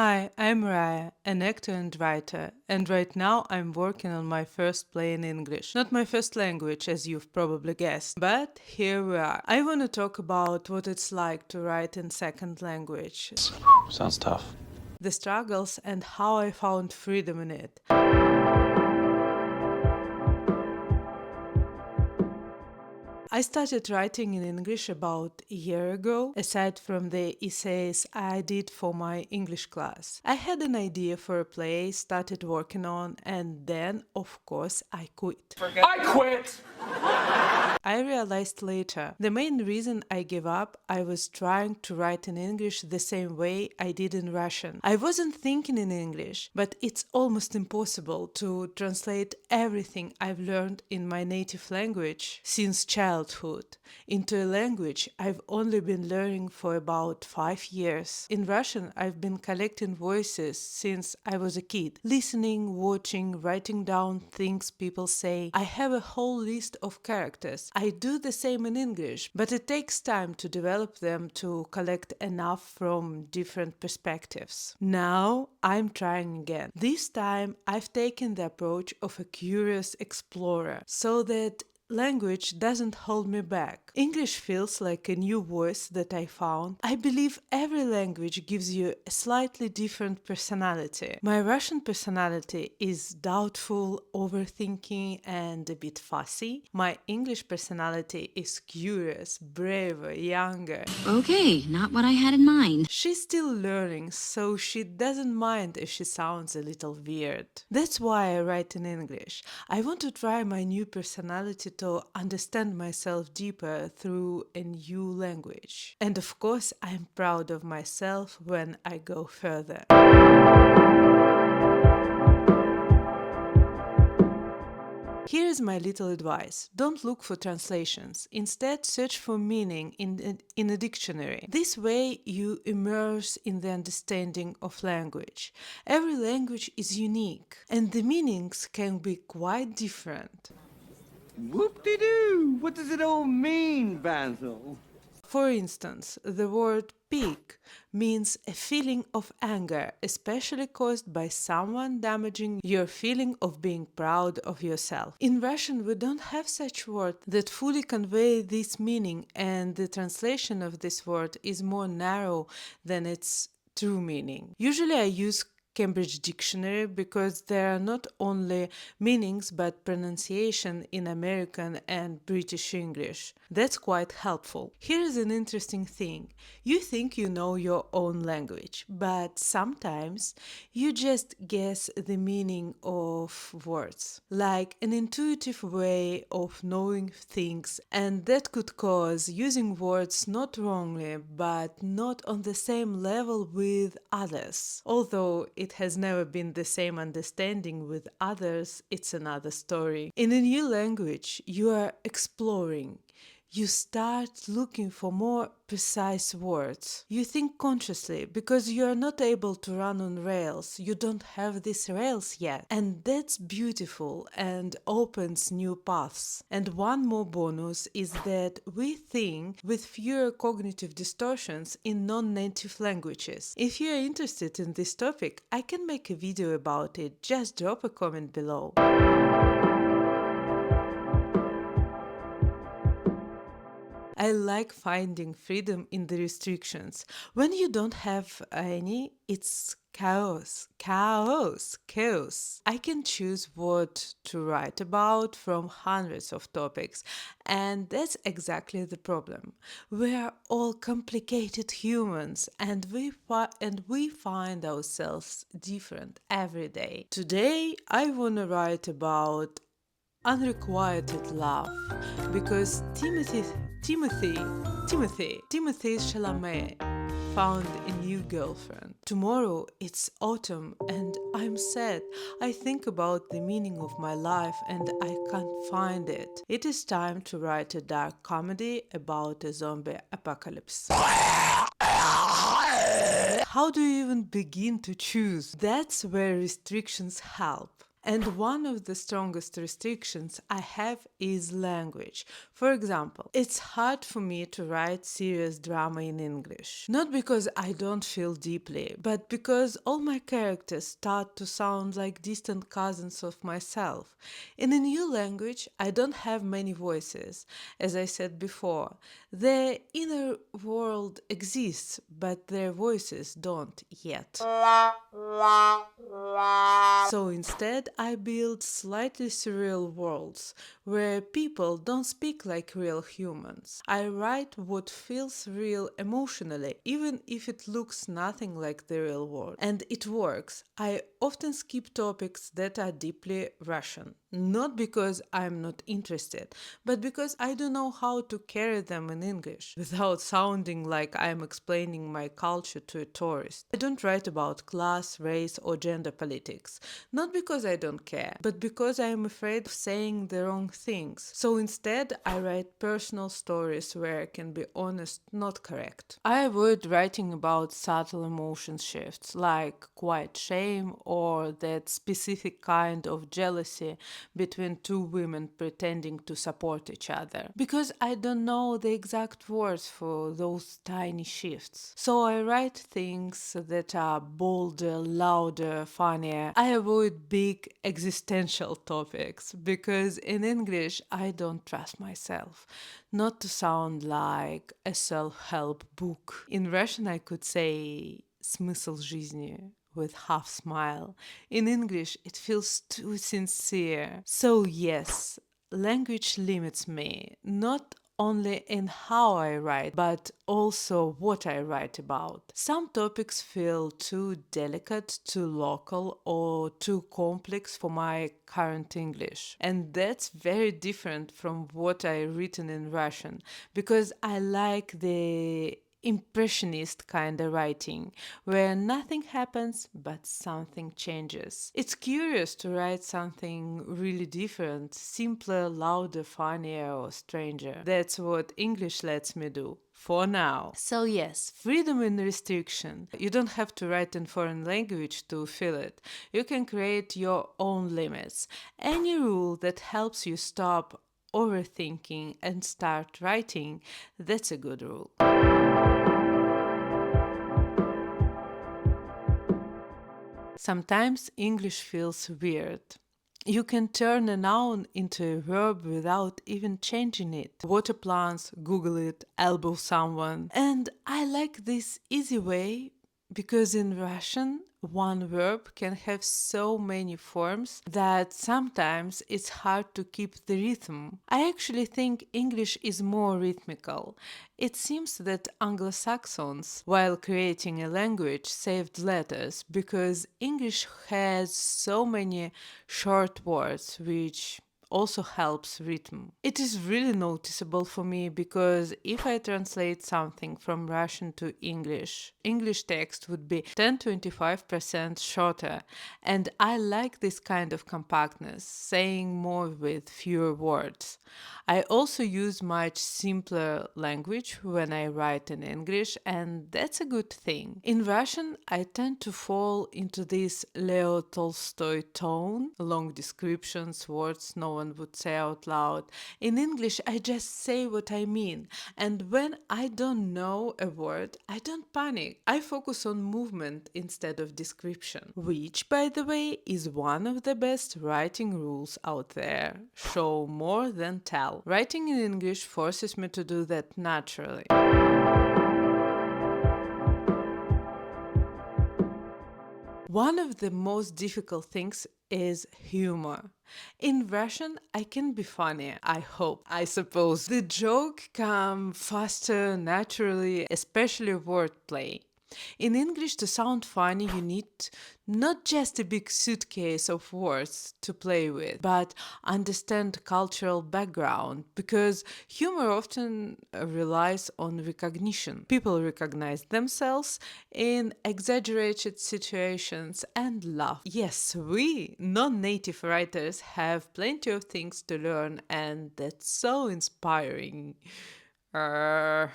Hi, I'm Raya, an actor and writer, and right now I'm working on my first play in English. Not my first language, as you've probably guessed, but here we are. I want to talk about what it's like to write in second language, Sounds tough. the struggles, and how I found freedom in it. I started writing in English about a year ago, aside from the essays I did for my English class. I had an idea for a play, started working on, and then, of course, I quit. I quit! I realized later the main reason I gave up, I was trying to write in English the same way I did in Russian. I wasn't thinking in English, but it's almost impossible to translate everything I've learned in my native language since childhood into a language I've only been learning for about 5 years. In Russian, I've been collecting voices since I was a kid, listening, watching, writing down things people say. I have a whole list of characters. I do the same in English, but it takes time to develop them to collect enough from different perspectives. Now I'm trying again. This time I've taken the approach of a curious explorer so that language doesn't hold me back. English feels like a new voice that I found. I believe every language gives you a slightly different personality. My Russian personality is doubtful, overthinking, and a bit fussy. My English personality is curious, braver, younger. Okay, not what I had in mind. She's still learning, so she doesn't mind if she sounds a little weird. That's why I write in English. I want to try my new personality to understand myself deeper through a new language. And of course, I'm proud of myself when I go further. Here is my little advice. Don't look for translations. Instead, search for meaning in a dictionary. This way, you immerse in the understanding of language. Every language is unique, and the meanings can be quite different. Whoop-de-doo! What does it all mean, Basil? For instance, the word pique means a feeling of anger, especially caused by someone damaging your feeling of being proud of yourself. In Russian, we don't have such words that fully convey this meaning, and the translation of this word is more narrow than its true meaning. Usually, I use Cambridge Dictionary because there are not only meanings but pronunciation in American and British English. That's quite helpful. Here is an interesting thing. You think you know your own language, but sometimes you just guess the meaning of words, like an intuitive way of knowing things, and that could cause using words not wrongly but not on the same level with others. Although it has never been the same understanding with others, it's another story. In a new language, you are exploring. You start looking for more precise words. You think consciously because you are not able to run on rails. You don't have these rails yet. And that's beautiful and opens new paths. And one more bonus is that we think with fewer cognitive distortions in non-native languages. If you are interested in this topic, I can make a video about it. Just drop a comment below. I like finding freedom in the restrictions. When you don't have any, it's chaos. I can choose what to write about from hundreds of topics, and that's exactly the problem. We are all complicated humans, and we find ourselves different every day. Today, I want to write about unrequited love because Timothy Chalamet found a new girlfriend. Tomorrow it's autumn and I'm sad. I think about the meaning of my life and I can't find it. It is time to write a dark comedy about a zombie apocalypse. How do you even begin to choose? That's where restrictions help. And one of the strongest restrictions I have is language. For example, it's hard for me to write serious drama in English. Not because I don't feel deeply, but because all my characters start to sound like distant cousins of myself. In a new language, I don't have many voices. As I said before, their inner world exists, but their voices don't yet. So instead, I build slightly surreal worlds where people don't speak like real humans. I write what feels real emotionally, even if it looks nothing like the real world. And it works. I often skip topics that are deeply Russian. Not because I'm not interested, but because I don't know how to carry them in English without sounding like I'm explaining my culture to a tourist. I don't write about class, race, or gender politics. Not because I don't care, but because I am afraid of saying the wrong things. So instead, I write personal stories where I can be honest, not correct. I avoid writing about subtle emotion shifts like quiet shame or that specific kind of jealousy between two women pretending to support each other. Because I don't know the exact words for those tiny shifts. So I write things that are bolder, louder, funnier. I avoid big existential topics because in English I don't trust myself. Not to sound like a self-help book. In Russian I could say «смысл жизни» with half smile. In English, it feels too sincere. So yes, language limits me, not only in how I write, but also what I write about. Some topics feel too delicate, too local, or too complex for my current English. And that's very different from what I written in Russian, because I like the impressionist kind of writing, where nothing happens but something changes. It's curious to write something really different, simpler, louder, funnier, or stranger. That's what English lets me do. For now. So yes, freedom in restriction. You don't have to write in foreign language to feel it. You can create your own limits. Any rule that helps you stop overthinking and start writing, that's a good rule. Sometimes English feels weird. You can turn a noun into a verb without even changing it. Water plants, Google it, elbow someone. And I like this easy way because in Russian, one verb can have so many forms that sometimes it's hard to keep the rhythm. I actually think English is more rhythmical. It seems that Anglo-Saxons, while creating a language, saved letters because English has so many short words which also helps rhythm. It is really noticeable for me because if I translate something from Russian to English, English text would be 10-25% shorter, and I like this kind of compactness, saying more with fewer words. I also use much simpler language when I write in English, and that's a good thing. In Russian, I tend to fall into this Leo Tolstoy tone, long descriptions, words no one would say out loud. In English, I just say what I mean, and when I don't know a word, I don't panic. I focus on movement instead of description, which, by the way, is one of the best writing rules out there. Show more than tell. Writing in English forces me to do that naturally. One of the most difficult things is humor. In Russian, I can be funny, I hope, I suppose. The joke come faster, naturally, especially wordplay. In English, to sound funny, you need not just a big suitcase of words to play with, but understand cultural background, because humor often relies on recognition. People recognize themselves in exaggerated situations and laugh. Yes, we, non-native writers, have plenty of things to learn, and that's so inspiring. Uh...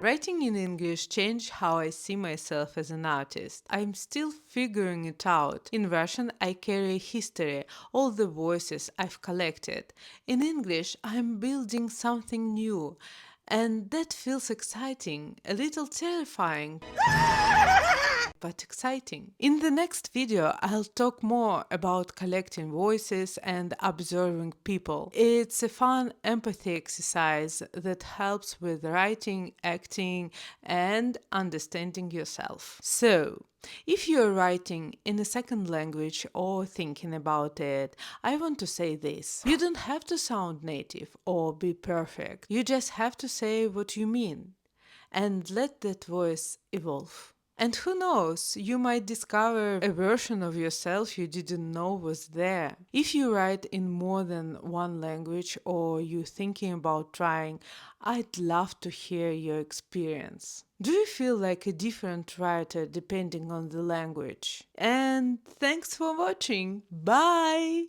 Writing in English changed how I see myself as an artist. I'm still figuring it out. In Russian, I carry history, all the voices I've collected. In English, I'm building something new. And that feels exciting, a little terrifying, but exciting. In the next video, I'll talk more about collecting voices and observing people. It's a fun empathy exercise that helps with writing, acting, and understanding yourself. So, if you're writing in a second language or thinking about it, I want to say this. You don't have to sound native or be perfect. You just have to say what you mean and let that voice evolve. And who knows, you might discover a version of yourself you didn't know was there. If you write in more than one language or you're thinking about trying, I'd love to hear your experience. Do you feel like a different writer depending on the language? And thanks for watching. Bye!